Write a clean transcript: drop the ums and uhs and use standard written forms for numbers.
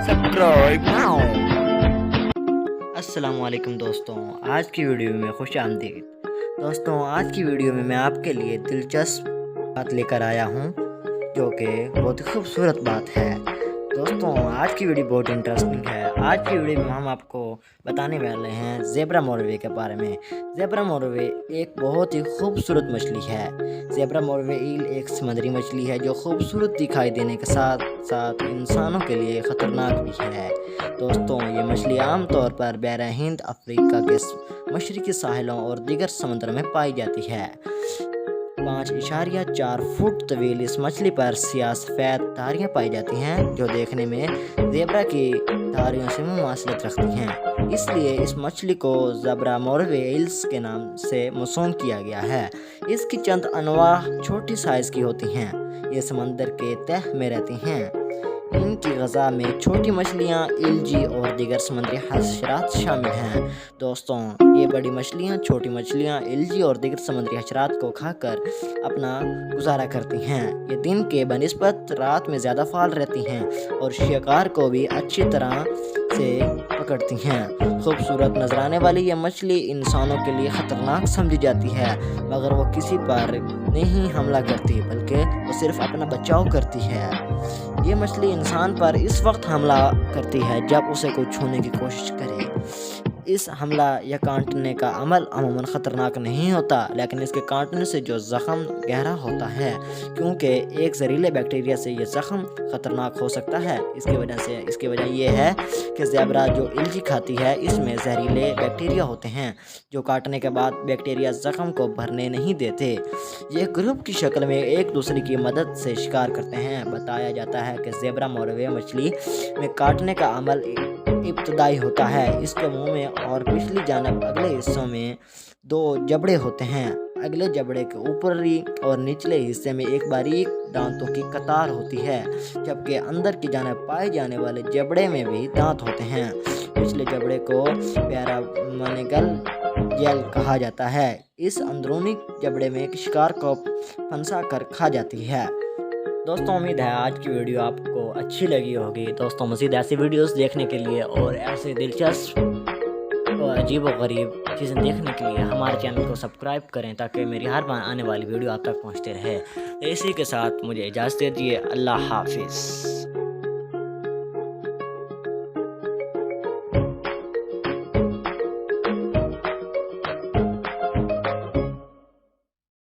Subscribe now. अस्सलाम वालेकुम दोस्तों, आज की वीडियो में खुश आमदीद। दोस्तों, आज की वीडियो में मैं आपके लिए दिलचस्प बात लेकर आया हूँ जो कि बहुत ही खूबसूरत बात है। दोस्तों, आज की वीडियो बहुत इंटरेस्टिंग है। आज की वीडियो में हम आपको बताने वाले हैं ज़ेब्रा मोरवे के बारे में। ज़ेब्रा मोरवे एक बहुत ही खूबसूरत मछली है। ज़ेब्रा मोरवे ईल एक समुद्री मछली है जो खूबसूरत दिखाई देने के साथ साथ इंसानों के लिए ख़तरनाक भी है। दोस्तों, ये मछली आमतौर पर बहरा हिंद, अफ्रीका के मशरक़ी साहिलों और दीगर समुद्रों में पाई जाती है। 5.4 फुट तवील इस मछली पर सियाह सफ़ेद धारियाँ पाई जाती हैं जो देखने में ज़ेब्रा की धारियों से मुमासलत रखती हैं। इसलिए इस मछली को ज़ेब्रा मोरवे ईल्स के नाम से मौसूम किया गया है। इसकी चंद अनवा छोटी साइज़ की होती हैं। ये समंदर के तह में रहती हैं। इनकी ग़ज़ा में छोटी मछलियाँ, इल्जी और दीगर समुद्री हशरात शामिल हैं। दोस्तों, ये बड़ी मछलियाँ छोटी मछलियाँ, इल्जी और दीगर समुद्री हशरात को खाकर अपना गुजारा करती हैं। ये दिन के बनिस्बत रात में ज़्यादा फाल रहती हैं और शिकार को भी अच्छी तरह से पकड़ती हैं। खूबसूरत नजराने वाली ये मछली इंसानों के लिए ख़तरनाक समझी जाती है, मगर वो किसी पर नहीं हमला करती बल्कि वो सिर्फ अपना बचाव करती है। ये मछली इंसान पर इस वक्त हमला करती है जब उसे कोई छूने की कोशिश करे। इस हमला या काटने का अमल अमूमन ख़तरनाक नहीं होता, लेकिन इसके काटने से जो ज़ख़म गहरा होता है, क्योंकि एक जहरीले बैक्टीरिया से ये ज़ख़म ख़तरनाक हो सकता है। इसकी वजह यह है कि ज़ेब्रा जो इल्जी खाती है इसमें जहरीले बैक्टीरिया होते हैं जो काटने के बाद बैक्टीरिया ज़ख़म को भरने नहीं देते। ये ग्रुप की शक्ल में एक दूसरे की मदद से शिकार करते हैं। बताया जाता है कि ज़ेब्रा मोरवे मछली में काटने का अमल इब्तदाई होता है। इसके मुंह में और पिछली जानब अगले हिस्सों में 2 जबड़े होते हैं। अगले जबड़े के ऊपरी और निचले हिस्से में एक बारीक दांतों की कतार होती है, जबकि अंदर की जानब पाए जाने वाले जबड़े में भी दांत होते हैं। पिछले जबड़े को पैरामेनिकल जेल कहा जाता है। इस अंदरूनी जबड़े में शिकार को फंसा कर खा जाती है। दोस्तों, उम्मीद है आज की वीडियो आपको अच्छी लगी होगी। दोस्तों, मज़ीद ऐसी वीडियोस देखने के लिए और ऐसे दिलचस्प और अजीब व गरीब चीज़ें देखने के लिए हमारे चैनल को सब्सक्राइब करें ताकि मेरी हर बार आने वाली वीडियो आप तक पहुंचते रहे। इसी के साथ मुझे इजाज़त दीजिए। अल्लाह हाफिज़।